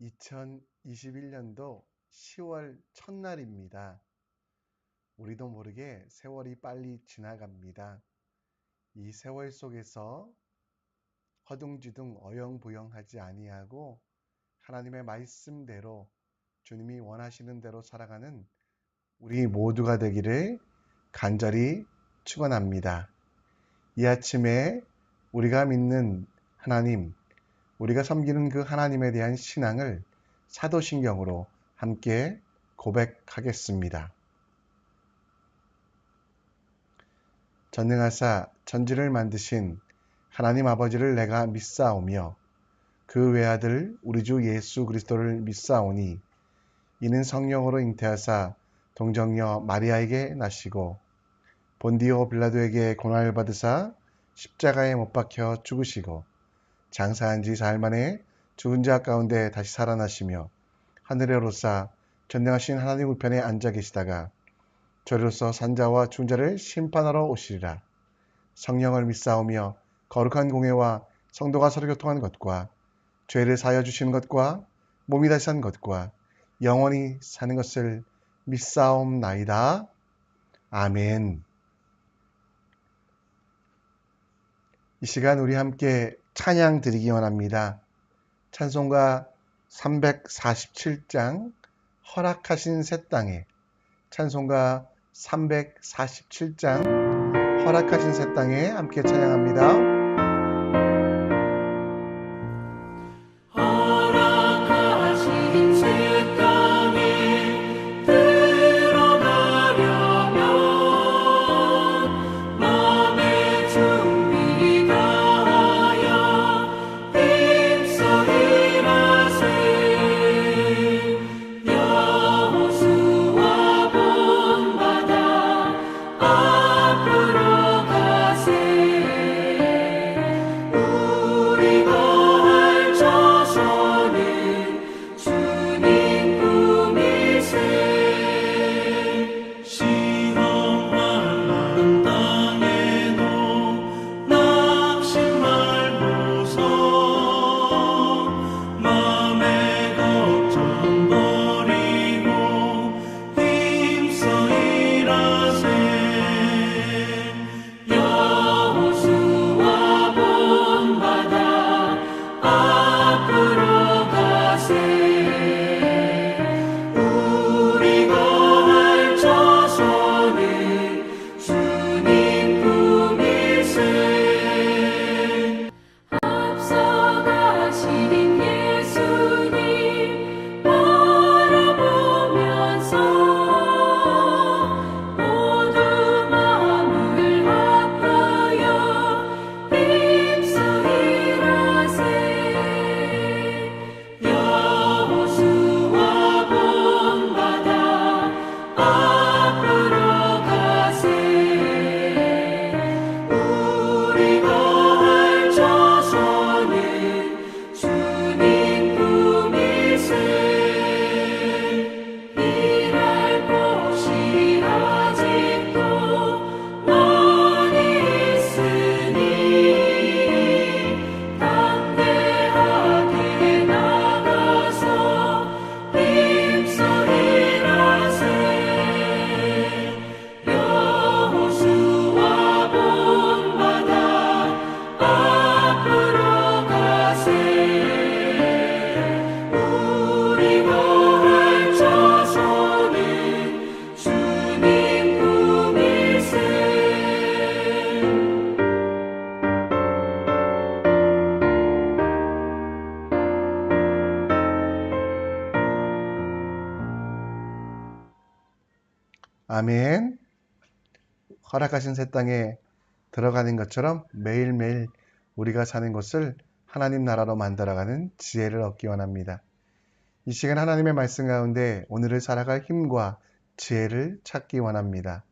2021년도 10월 첫날입니다. 우리도 모르게 세월이 빨리 지나갑니다. 이 세월 속에서 허둥지둥 어영부영하지 아니하고 하나님의 말씀대로 주님이 원하시는 대로 살아가는 우리 모두가 되기를 간절히 축원합니다. 이 아침에 우리가 믿는 하나님, 우리가 섬기는 그 하나님에 대한 신앙을 사도신경으로 함께 고백하겠습니다. 전능하사 천지를 만드신 하나님 아버지를 내가 믿사오며 그 외아들 우리 주 예수 그리스도를 믿사오니 이는 성령으로 잉태하사 동정녀 마리아에게 나시고 본디오 빌라도에게 고난을 받으사 십자가에 못 박혀 죽으시고 장사한 지 사흘 만에 죽은 자 가운데 다시 살아나시며 하늘에 오르사 전능하신 하나님 우편에 앉아 계시다가 저리로서 산자와 죽은 자를 심판하러 오시리라. 성령을 믿사오며 거룩한 공회와 성도가 서로 교통하는 것과 죄를 사하여 주시는 것과 몸이 다시 산 것과 영원히 사는 것을 믿사옵나이다. 아멘. 이 시간 우리 함께 찬양 드리기 원합니다. 찬송가 347장 허락하신 새 땅에, 찬송가 347장 허락하신 새 땅에 함께 찬양합니다. 아멘. 허락하신 새 땅에 들어가는 것처럼 매일매일 우리가 사는 곳을 하나님 나라로 만들어가는 지혜를 얻기 원합니다. 이 시간 하나님의 말씀 가운데 오늘을 살아갈 힘과 지혜를 찾기 원합니다.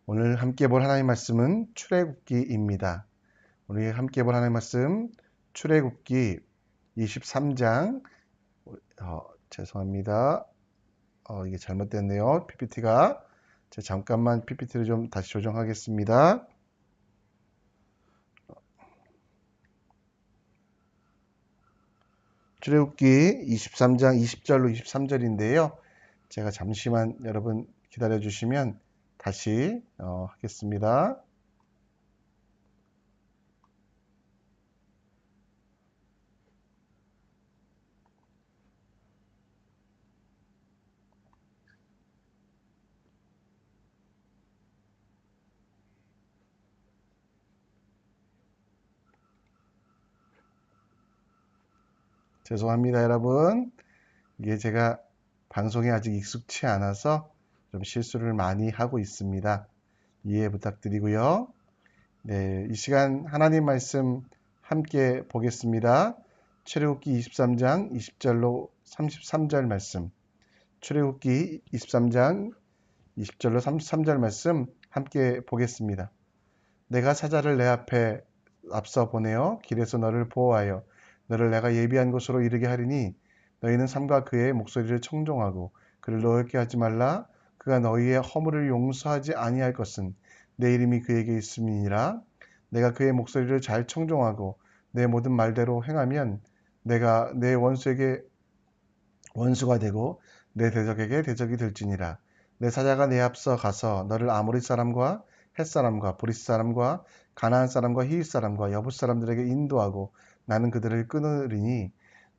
오늘 함께 볼 하나님의 말씀은 출애굽기입니다. 오늘 함께 볼 하나님의 말씀 출애굽기 23장 죄송합니다. 이게 잘못됐네요. PPT가. 잠깐만 PPT를 좀 다시 조정하겠습니다. 출애굽기 23장 20절로 23절인데요. 제가 잠시만 여러분 기다려 주시면 다시 하겠습니다. 죄송합니다, 여러분. 이게 제가 방송에 아직 익숙치 않아서 좀 실수를 많이 하고 있습니다. 이해 부탁드리고요. 네, 이 시간 하나님 말씀 함께 보겠습니다. 출애굽기 23장 20절로 33절 말씀. 출애굽기 23장 20절로 33절 말씀 함께 보겠습니다. 내가 사자를 내 앞에 앞서 보내어 길에서 너를 보호하여 너를 내가 예비한 곳으로 이르게 하리니 너희는 삼가 그의 목소리를 청종하고 그를 노엽게 하지 말라. 그가 너희의 허물을 용서하지 아니할 것은 내 이름이 그에게 있음이니라. 내가 그의 목소리를 잘 청종하고 내 모든 말대로 행하면 내가 내 원수에게 원수가 되고 내 대적에게 대적이 될지니라. 내 사자가 내 앞서 가서 너를 아모리 사람과 헷 사람과 브리스 사람과 가나안 사람과 히윗 사람과 여붓 사람들에게 인도하고 나는 그들을 끊으리니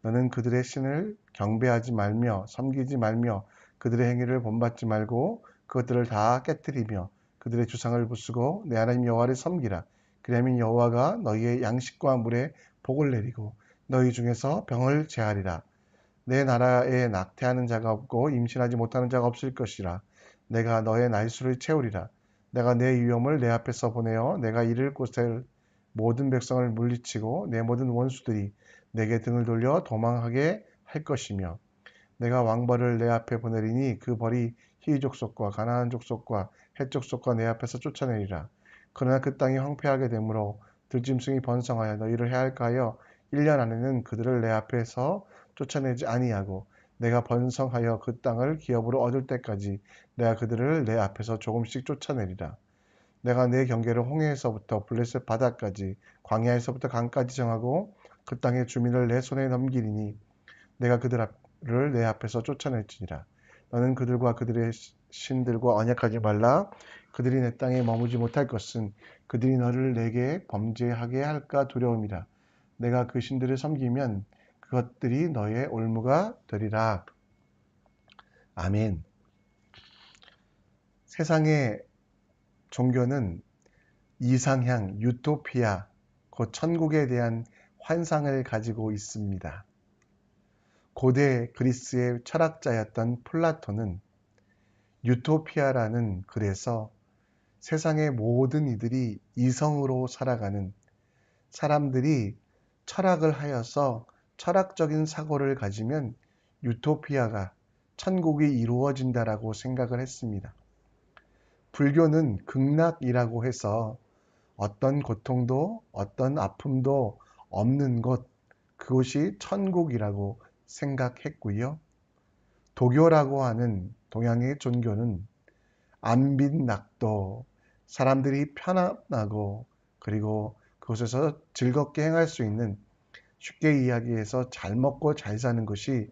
너는 그들의 신을 경배하지 말며 섬기지 말며 그들의 행위를 본받지 말고 그것들을 다 깨뜨리며 그들의 주상을 부수고 내 하나님 여호와를 섬기라. 그리하면 여호와가 너희의 양식과 물에 복을 내리고 너희 중에서 병을 제하리라. 내 나라에 낙태하는 자가 없고 임신하지 못하는 자가 없을 것이라. 내가 너의 날수를 채우리라. 내가 내 위엄을 내 앞에서 보내어 내가 이를 곳에 모든 백성을 물리치고 내 모든 원수들이 내게 등을 돌려 도망하게 할 것이며 내가 왕벌을 내 앞에 보내리니 그 벌이 히위 족속과 가나안 족속과 헷 족속과 내 앞에서 쫓아내리라. 그러나 그 땅이 황폐하게 되므로 들짐승이 번성하여 너희를 해할까 하여 1년 안에는 그들을 내 앞에서 쫓아내지 아니하고 내가 번성하여 그 땅을 기업으로 얻을 때까지 내가 그들을 내 앞에서 조금씩 쫓아내리라. 내가 내 경계를 홍해에서부터 블레셋 바다까지 광야에서부터 강까지 정하고 그 땅의 주민을 내 손에 넘기리니 내가 그들을 내 앞에서 쫓아낼지니라. 너는 그들과 그들의 신들과 언약하지 말라. 그들이 내 땅에 머무지 못할 것은 그들이 너를 내게 범죄하게 할까 두려움이라. 내가 그 신들을 섬기면 그것들이 너의 올무가 되리라. 아멘. 세상의 종교는 이상향, 유토피아, 곧 천국에 대한 환상을 가지고 있습니다. 고대 그리스의 철학자였던 플라톤은 유토피아라는 글에서 세상의 모든 이들이 이성으로 살아가는 사람들이 철학을 하여서 철학적인 사고를 가지면 유토피아가 천국이 이루어진다라고 생각을 했습니다. 불교는 극락이라고 해서 어떤 고통도 어떤 아픔도 없는 곳, 그곳이 천국이라고 생각했고요. 도교라고 하는 동양의 종교는 안빈낙도, 사람들이 편안하고 그리고 그곳에서 즐겁게 행할 수 있는, 쉽게 이야기해서 잘 먹고 잘 사는 것이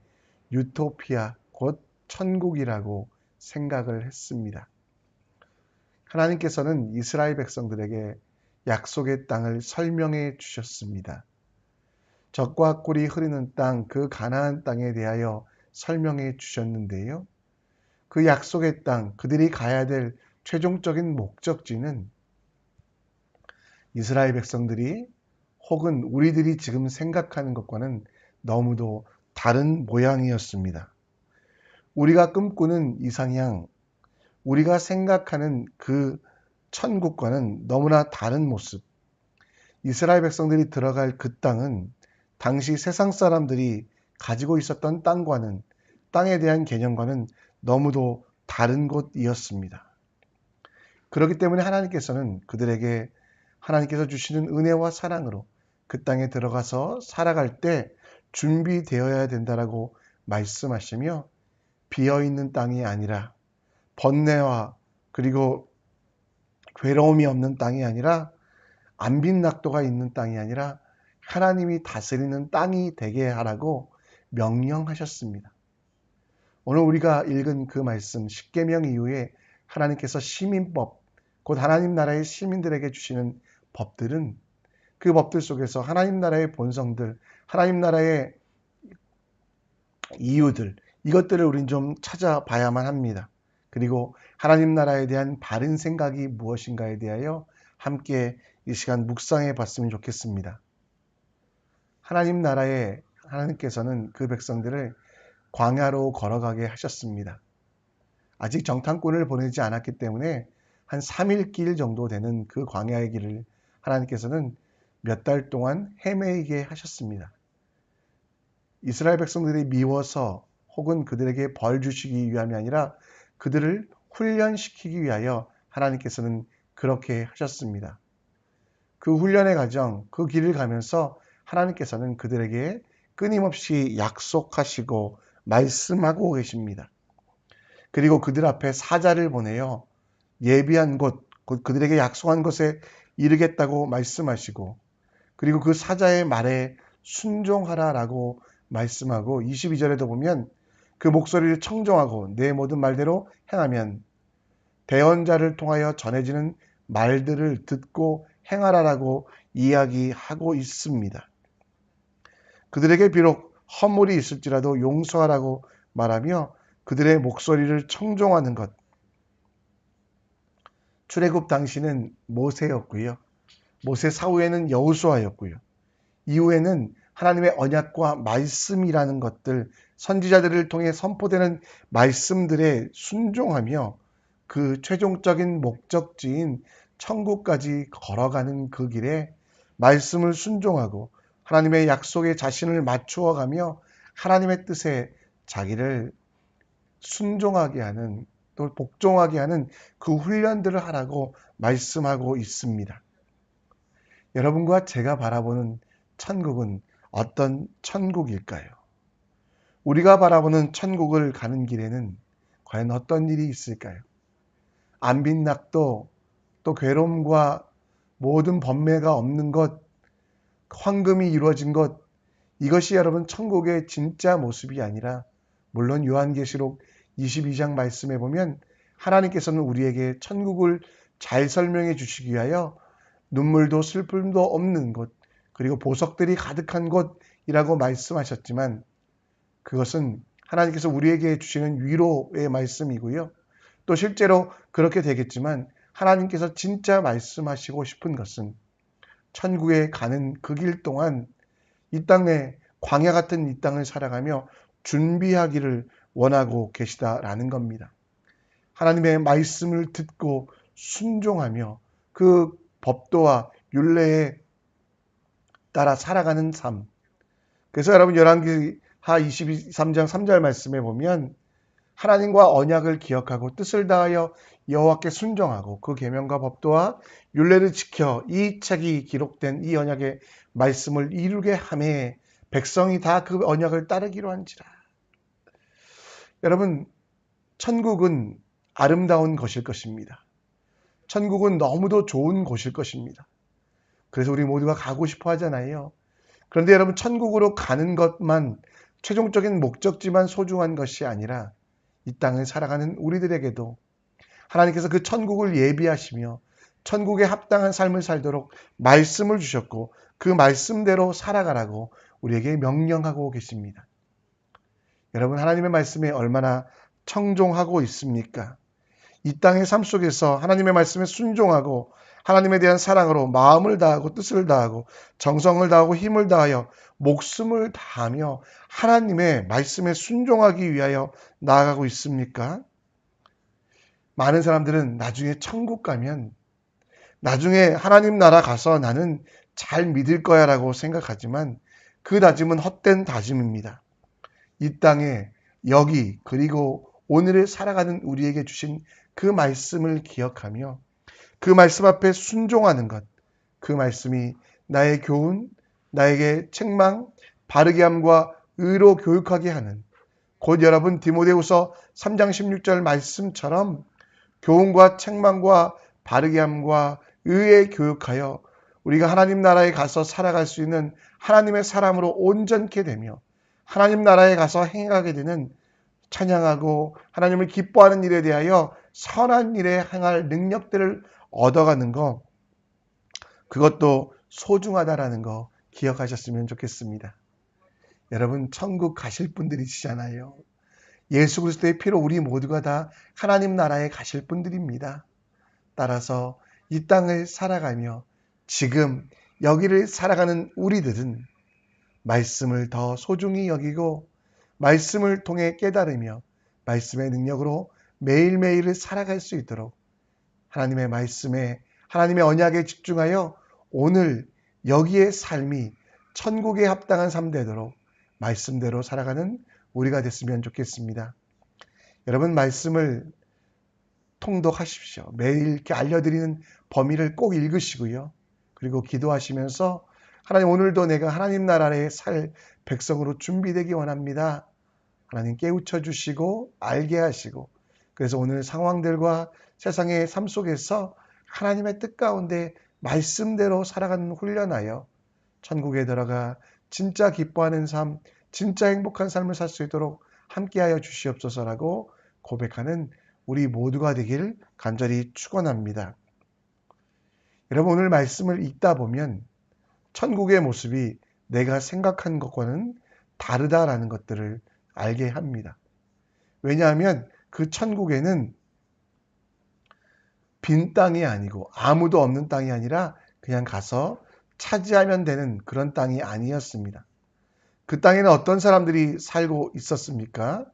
유토피아, 곧 천국이라고 생각을 했습니다. 하나님께서는 이스라엘 백성들에게 약속의 땅을 설명해 주셨습니다. 젖과 꿀이 흐르는 땅, 그 가나안 땅에 대하여 설명해 주셨는데요. 그 약속의 땅, 그들이 가야 될 최종적인 목적지는 이스라엘 백성들이 혹은 우리들이 지금 생각하는 것과는 너무도 다른 모양이었습니다. 우리가 꿈꾸는 이상향, 우리가 생각하는 그 천국과는 너무나 다른 모습. 이스라엘 백성들이 들어갈 그 땅은 당시 세상 사람들이 가지고 있었던 땅과는, 땅에 대한 개념과는 너무도 다른 곳이었습니다. 그렇기 때문에 하나님께서는 그들에게 하나님께서 주시는 은혜와 사랑으로 그 땅에 들어가서 살아갈 때 준비되어야 된다라고 말씀하시며, 비어있는 땅이 아니라 번뇌와 그리고 괴로움이 없는 땅이 아니라 안빈낙도가 있는 땅이 아니라 하나님이 다스리는 땅이 되게 하라고 명령하셨습니다. 오늘 우리가 읽은 그 말씀 십계명 이후에 하나님께서 시민법, 곧 하나님 나라의 시민들에게 주시는 법들은 그 법들 속에서 하나님 나라의 본성들, 하나님 나라의 이유들, 이것들을 우린 좀 찾아봐야만 합니다. 그리고 하나님 나라에 대한 바른 생각이 무엇인가에 대하여 함께 이 시간 묵상해 봤으면 좋겠습니다. 하나님 나라에 하나님께서는 그 백성들을 광야로 걸어가게 하셨습니다. 아직 정탐꾼을 보내지 않았기 때문에 한 3일 길 정도 되는 그 광야의 길을 하나님께서는 몇 달 동안 헤매이게 하셨습니다. 이스라엘 백성들이 미워서 혹은 그들에게 벌 주시기 위함이 아니라 그들을 훈련시키기 위하여 하나님께서는 그렇게 하셨습니다. 그 훈련의 과정, 그 길을 가면서 하나님께서는 그들에게 끊임없이 약속하시고 말씀하고 계십니다. 그리고 그들 앞에 사자를 보내어 예비한 곳, 곧 그들에게 약속한 곳에 이르겠다고 말씀하시고, 그리고 그 사자의 말에 순종하라라고 말씀하고 22절에도 보면 그 목소리를 청종하고 내 모든 말대로 행하면 대언자를 통하여 전해지는 말들을 듣고 행하라라고 이야기하고 있습니다. 그들에게 비록 허물이 있을지라도 용서하라고 말하며 그들의 목소리를 청종하는 것. 출애굽 당시는 모세였고요. 모세 사후에는 여호수아였고요. 이후에는 하나님의 언약과 말씀이라는 것들, 선지자들을 통해 선포되는 말씀들에 순종하며 그 최종적인 목적지인 천국까지 걸어가는 그 길에 말씀을 순종하고 하나님의 약속에 자신을 맞추어 가며 하나님의 뜻에 자기를 순종하게 하는, 또 복종하게 하는 그 훈련들을 하라고 말씀하고 있습니다. 여러분과 제가 바라보는 천국은 어떤 천국일까요? 우리가 바라보는 천국을 가는 길에는 과연 어떤 일이 있을까요? 안빈낙도, 또 괴로움과 모든 번뇌가 없는 것, 황금이 이루어진 것, 이것이 여러분 천국의 진짜 모습이 아니라, 물론 요한계시록 22장 말씀에 보면 하나님께서는 우리에게 천국을 잘 설명해 주시기 위하여 눈물도 슬픔도 없는 곳, 그리고 보석들이 가득한 곳이라고 말씀하셨지만, 그것은 하나님께서 우리에게 주시는 위로의 말씀이고요. 또 실제로 그렇게 되겠지만 하나님께서 진짜 말씀하시고 싶은 것은 천국에 가는 그 길 동안 이 땅에 광야 같은 이 땅을 살아가며 준비하기를 원하고 계시다라는 겁니다. 하나님의 말씀을 듣고 순종하며 그 법도와 율례에 따라 살아가는 삶. 그래서 여러분 열왕기하 23장 3절 말씀에 보면 하나님과 언약을 기억하고 뜻을 다하여 여호와께 순종하고 그 계명과 법도와 율례를 지켜 이 책이 기록된 이 언약의 말씀을 이루게 하매 백성이 다 그 언약을 따르기로 한지라. 여러분, 천국은 아름다운 것일 것입니다. 천국은 너무도 좋은 곳일 것입니다. 그래서 우리 모두가 가고 싶어 하잖아요. 그런데 여러분, 천국으로 가는 것만, 최종적인 목적지만 소중한 것이 아니라 이 땅을 살아가는 우리들에게도 하나님께서 그 천국을 예비하시며 천국에 합당한 삶을 살도록 말씀을 주셨고 그 말씀대로 살아가라고 우리에게 명령하고 계십니다. 여러분, 하나님의 말씀에 얼마나 청종하고 있습니까? 이 땅의 삶 속에서 하나님의 말씀에 순종하고 하나님에 대한 사랑으로 마음을 다하고 뜻을 다하고 정성을 다하고 힘을 다하여 목숨을 다하며 하나님의 말씀에 순종하기 위하여 나아가고 있습니까? 많은 사람들은 나중에 천국 가면 나중에 하나님 나라 가서 나는 잘 믿을 거야 라고 생각하지만 그 다짐은 헛된 다짐입니다. 이 땅에 여기 그리고 오늘을 살아가는 우리에게 주신 그 말씀을 기억하며 그 말씀 앞에 순종하는 것, 그 말씀이 나의 교훈, 나에게 책망, 바르게 함과 의로 교육하게 하는, 곧 여러분 디모데후서 3장 16절 말씀처럼 교훈과 책망과 바르게 함과 의에 교육하여 우리가 하나님 나라에 가서 살아갈 수 있는 하나님의 사람으로 온전케 되며 하나님 나라에 가서 행하게 되는 찬양하고 하나님을 기뻐하는 일에 대하여 선한 일에 행할 능력들을 얻어가는 것, 그것도 소중하다라는 거 기억하셨으면 좋겠습니다. 여러분, 천국 가실 분들이시잖아요. 예수 그리스도의 피로 우리 모두가 다 하나님 나라에 가실 분들입니다. 따라서 이 땅을 살아가며 지금 여기를 살아가는 우리들은 말씀을 더 소중히 여기고 말씀을 통해 깨달으며 말씀의 능력으로 매일매일을 살아갈 수 있도록 하나님의 말씀에, 하나님의 언약에 집중하여 오늘 여기의 삶이 천국에 합당한 삶 되도록 말씀대로 살아가는 우리가 됐으면 좋겠습니다. 여러분, 말씀을 통독하십시오. 매일 이렇게 알려드리는 범위를 꼭 읽으시고요. 그리고 기도하시면서 하나님, 오늘도 내가 하나님 나라에 살 백성으로 준비되기 원합니다. 하나님 깨우쳐 주시고 알게 하시고, 그래서 오늘 상황들과 세상의 삶 속에서 하나님의 뜻 가운데 말씀대로 살아가는 훈련하여 천국에 들어가 진짜 기뻐하는 삶, 진짜 행복한 삶을 살 수 있도록 함께하여 주시옵소서라고 고백하는 우리 모두가 되길 간절히 축원합니다. 여러분, 오늘 말씀을 읽다 보면 천국의 모습이 내가 생각한 것과는 다르다라는 것들을 알게 합니다. 왜냐하면 그 천국에는 빈 땅이 아니고 아무도 없는 땅이 아니라 그냥 가서 차지하면 되는 그런 땅이 아니었습니다. 그 땅에는 어떤 사람들이 살고 있었습니까?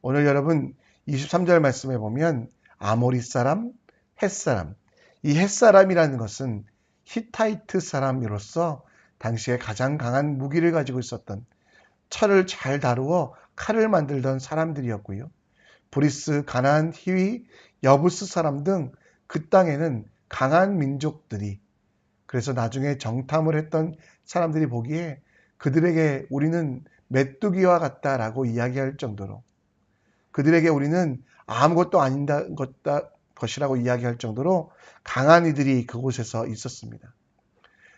오늘 여러분 23절 말씀에 보면 아모리 사람, 헷 사람, 이 헷 사람이라는 것은 히타이트 사람으로서 당시에 가장 강한 무기를 가지고 있었던, 철을 잘 다루어 칼을 만들던 사람들이었고요. 브리스, 가나안, 히위, 여부스 사람 등 그 땅에는 강한 민족들이, 그래서 나중에 정탐을 했던 사람들이 보기에 그들에게 우리는 메뚜기와 같다라고 이야기할 정도로, 그들에게 우리는 아무것도 아닌 것이라고 이야기할 정도로 강한 이들이 그곳에서 있었습니다.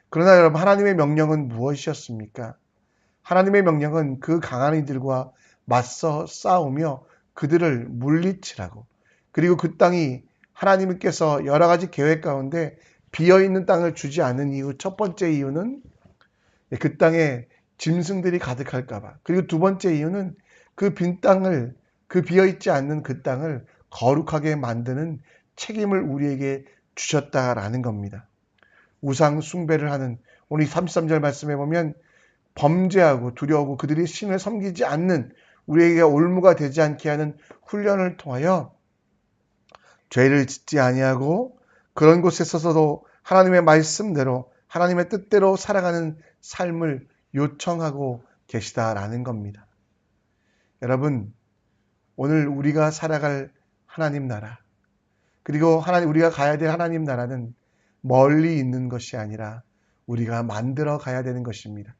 그러나 여러분, 하나님의 명령은 무엇이었습니까? 하나님의 명령은 그 강한 이들과 맞서 싸우며 그들을 물리치라고, 그리고 그 땅이 하나님께서 여러 가지 계획 가운데 비어있는 땅을 주지 않은 이유, 첫 번째 이유는 그 땅에 짐승들이 가득할까봐, 그리고 두 번째 이유는 그 빈 땅을, 그 비어있지 않는 그 땅을 거룩하게 만드는 책임을 우리에게 주셨다라는 겁니다. 우상 숭배를 하는, 오늘 33절 말씀에 보면 범죄하고 두려워하고 그들이 신을 섬기지 않는, 우리에게 올무가 되지 않게 하는 훈련을 통하여 죄를 짓지 아니하고 그런 곳에 서서도 하나님의 말씀대로 하나님의 뜻대로 살아가는 삶을 요청하고 계시다라는 겁니다. 여러분, 오늘 우리가 살아갈 하나님 나라, 그리고 우리가 가야 될 하나님 나라는 멀리 있는 것이 아니라 우리가 만들어 가야 되는 것입니다.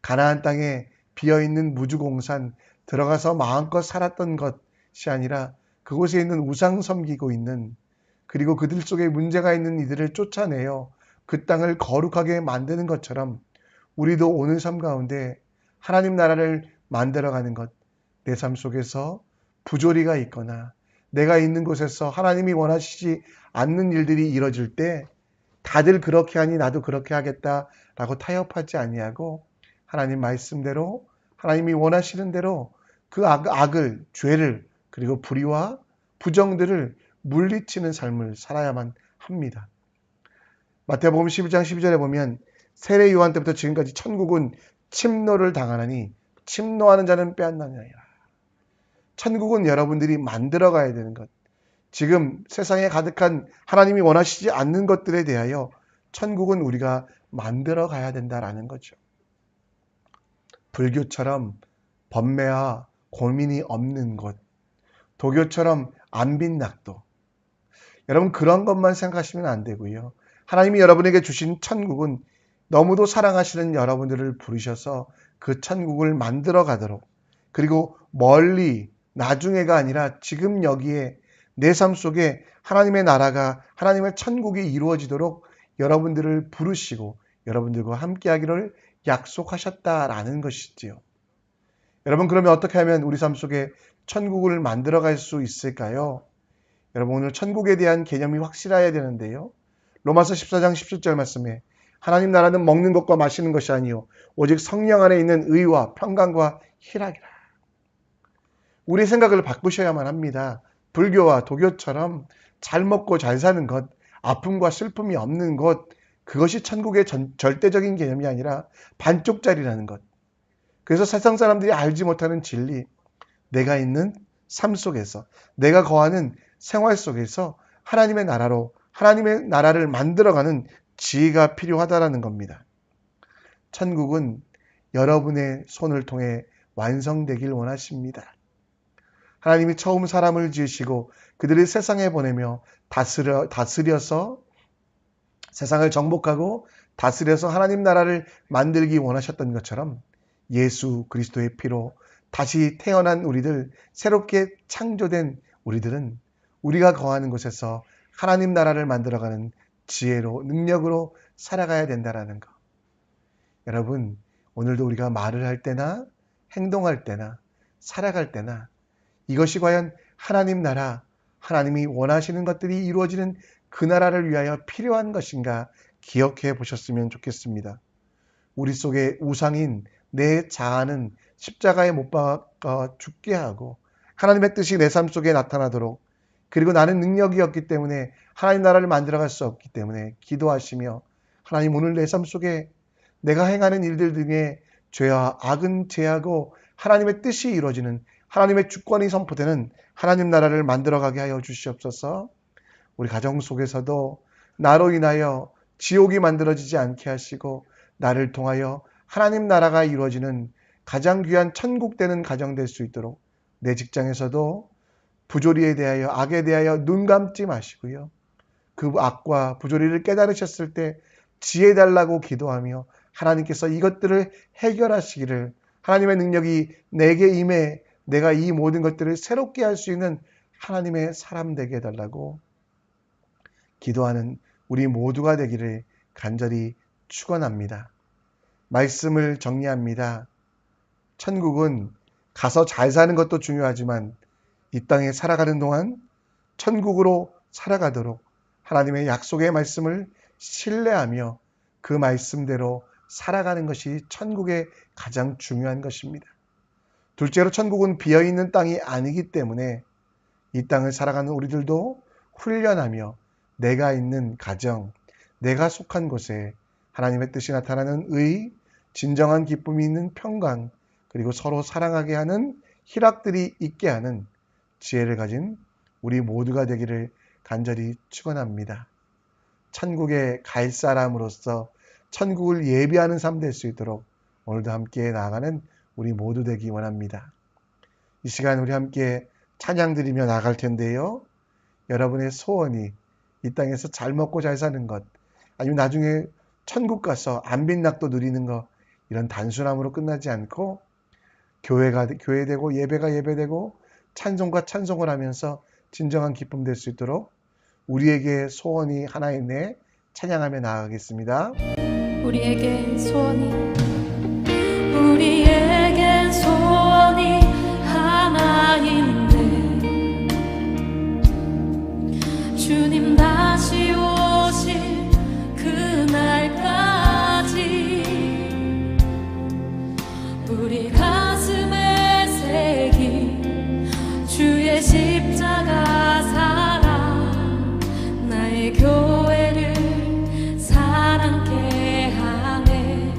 가나안 땅에 비어있는 무주공산 들어가서 마음껏 살았던 것이 아니라 그곳에 있는 우상 섬기고 있는, 그리고 그들 속에 문제가 있는 이들을 쫓아내어 그 땅을 거룩하게 만드는 것처럼 우리도 오늘 삶 가운데 하나님 나라를 만들어가는 것, 내 삶 속에서 부조리가 있거나 내가 있는 곳에서 하나님이 원하시지 않는 일들이 이뤄질 때 다들 그렇게 하니 나도 그렇게 하겠다라고 타협하지 아니하고 하나님 말씀대로 하나님이 원하시는 대로 그 악을, 죄를, 그리고 불의와 부정들을 물리치는 삶을 살아야만 합니다. 마태복음 11장 12절에 보면 세례 요한 때부터 지금까지 천국은 침노를 당하나니 침노하는 자는 빼앗나니라. 천국은 여러분들이 만들어 가야 되는 것, 지금 세상에 가득한 하나님이 원하시지 않는 것들에 대하여 천국은 우리가 만들어 가야 된다라는 거죠. 불교처럼 번뇌와 고민이 없는 곳, 도교처럼 안빈낙도, 여러분 그런 것만 생각하시면 안 되고요. 하나님이 여러분에게 주신 천국은 너무도 사랑하시는 여러분들을 부르셔서 그 천국을 만들어 가도록, 그리고 멀리 나중에가 아니라 지금 여기에 내 삶 속에 하나님의 나라가, 하나님의 천국이 이루어지도록 여러분들을 부르시고 여러분들과 함께하기를 약속하셨다라는 것이지요. 여러분, 그러면 어떻게 하면 우리 삶 속에 천국을 만들어갈 수 있을까요? 여러분, 오늘 천국에 대한 개념이 확실해야 되는데요. 로마서 14장 17절 말씀에 하나님 나라는 먹는 것과 마시는 것이 아니요 오직 성령 안에 있는 의와 평강과 희락이라. 우리 생각을 바꾸셔야만 합니다. 불교와 도교처럼 잘 먹고 잘 사는 것, 아픔과 슬픔이 없는 것, 그것이 천국의 절대적인 개념이 아니라 반쪽짜리라는 것. 그래서 세상 사람들이 알지 못하는 진리, 내가 있는 삶 속에서, 내가 거하는 생활 속에서 하나님의 나라로, 하나님의 나라를 만들어가는 지혜가 필요하다라는 겁니다. 천국은 여러분의 손을 통해 완성되길 원하십니다. 하나님이 처음 사람을 지으시고 그들을 세상에 보내며 다스려서 세상을 정복하고 다스려서 하나님 나라를 만들기 원하셨던 것처럼 예수 그리스도의 피로 다시 태어난 우리들, 새롭게 창조된 우리들은 우리가 거하는 곳에서 하나님 나라를 만들어가는 지혜로, 능력으로 살아가야 된다는 것. 여러분, 오늘도 우리가 말을 할 때나 행동할 때나 살아갈 때나 이것이 과연 하나님 나라, 하나님이 원하시는 것들이 이루어지는 그 나라를 위하여 필요한 것인가 기억해 보셨으면 좋겠습니다. 우리 속에 우상인 내 자아는 십자가에 못 박아 죽게 하고 하나님의 뜻이 내 삶 속에 나타나도록, 그리고 나는 능력이 없기 때문에 하나님 나라를 만들어갈 수 없기 때문에 기도하시며, 하나님 오늘 내 삶 속에 내가 행하는 일들 중에 죄와 악은 제하고 하나님의 뜻이 이루어지는, 하나님의 주권이 선포되는 하나님 나라를 만들어가게 하여 주시옵소서. 우리 가정 속에서도 나로 인하여 지옥이 만들어지지 않게 하시고 나를 통하여 하나님 나라가 이루어지는 가장 귀한 천국 되는 가정 될 수 있도록, 내 직장에서도 부조리에 대하여, 악에 대하여 눈 감지 마시고요. 그 악과 부조리를 깨달으셨을 때 지혜 달라고 기도하며 하나님께서 이것들을 해결하시기를, 하나님의 능력이 내게 임해 내가 이 모든 것들을 새롭게 할 수 있는 하나님의 사람 되게 해달라고 기도하는 우리 모두가 되기를 간절히 축원합니다. 말씀을 정리합니다. 천국은 가서 잘 사는 것도 중요하지만 이 땅에 살아가는 동안 천국으로 살아가도록 하나님의 약속의 말씀을 신뢰하며 그 말씀대로 살아가는 것이 천국의 가장 중요한 것입니다. 둘째로, 천국은 비어있는 땅이 아니기 때문에 이 땅을 살아가는 우리들도 훈련하며 내가 있는 가정, 내가 속한 곳에 하나님의 뜻이 나타나는 의, 진정한 기쁨이 있는 평강, 그리고 서로 사랑하게 하는 희락들이 있게 하는 지혜를 가진 우리 모두가 되기를 간절히 축원합니다. 천국에 갈 사람으로서 천국을 예비하는 삶 될 수 있도록 오늘도 함께 나아가는 우리 모두 되기 원합니다. 이 시간 우리 함께 찬양 드리며 나아갈 텐데요. 여러분의 소원이 이 땅에서 잘 먹고 잘 사는 것, 아니면 나중에 천국 가서 안빈낙도 누리는 것, 이런 단순함으로 끝나지 않고 교회가 교회되고 예배가 예배되고 찬송과 찬송을 하면서 진정한 기쁨 될 수 있도록 우리에게 소원이 하나 있네 찬양하며 나아가겠습니다. 우리에게 소원이 하나 있네. 주님 다시 오실 그날까지 우리 가슴에 새긴 주의 십자가 사랑, 나의 교회를 사랑케 하네.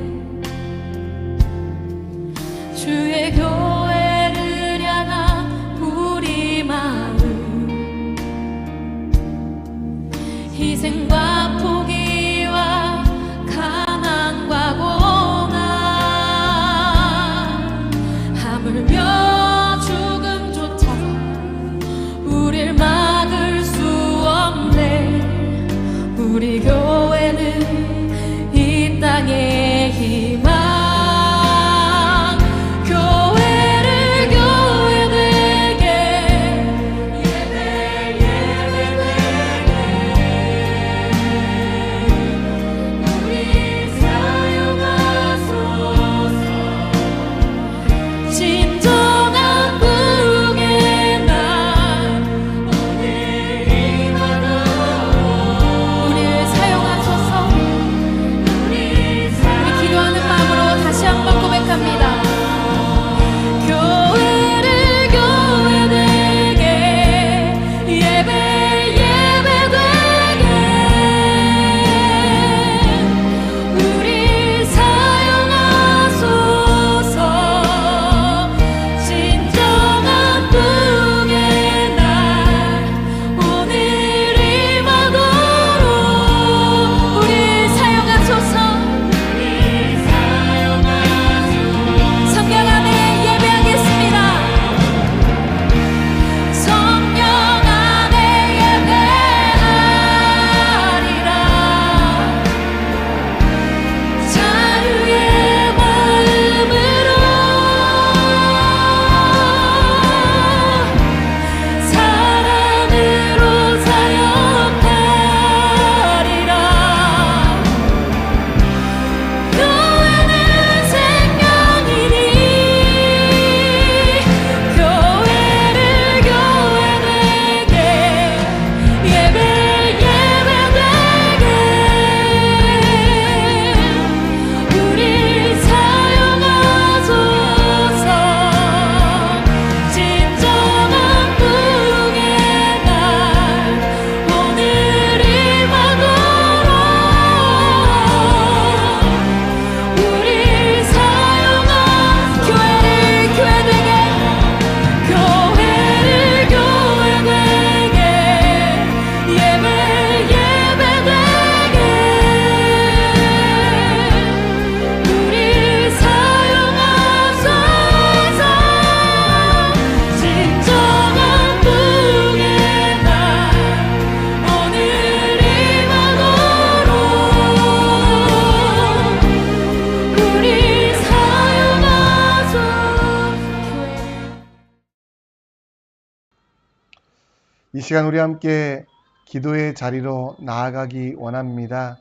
이 시간 우리 함께 기도의 자리로 나아가기 원합니다.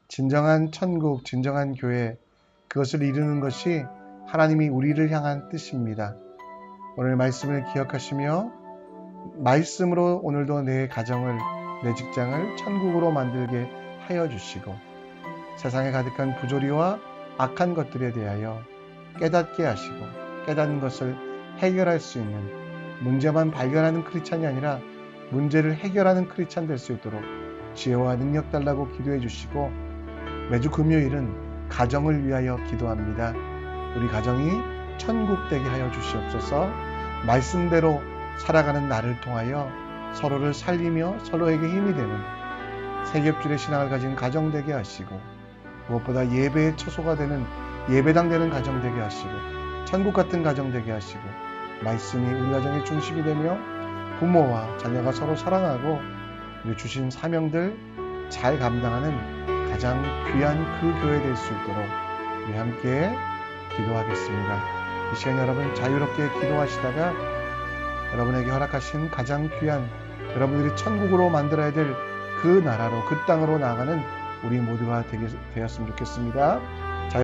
진정한 천국, 진정한 교회, 그것을 이루는 것이 하나님이 우리를 향한 뜻입니다. 오늘 말씀을 기억하시며 말씀으로 오늘도 내 가정을, 내 직장을 천국으로 만들게 하여 주시고 세상에 가득한 부조리와 악한 것들에 대하여 깨닫게 하시고 깨닫는 것을 해결할 수 있는, 문제만 발견하는 크리스찬이 아니라 문제를 해결하는 크리스찬 될 수 있도록 지혜와 능력 달라고 기도해 주시고 매주 금요일은 가정을 위하여 기도합니다. 우리 가정이 천국 되게 하여 주시옵소서. 말씀대로 살아가는 나를 통하여 서로를 살리며 서로에게 힘이 되는 세겹줄의 신앙을 가진 가정 되게 하시고 무엇보다 예배의 처소가 되는 예배당 되는 가정 되게 하시고 천국 같은 가정 되게 하시고 말씀이 우리 가정의 중심이 되며 부모와 자녀가 서로 사랑하고 우리 주신 사명들 잘 감당하는 가장 귀한 그 교회 될 수 있도록 우리 함께 기도하겠습니다. 이 시간 여러분 자유롭게 기도하시다가 여러분에게 허락하신 가장 귀한 여러분들이 천국으로 만들어야 될 그 나라로 그 땅으로 나아가는 우리 모두가 되었으면 좋겠습니다.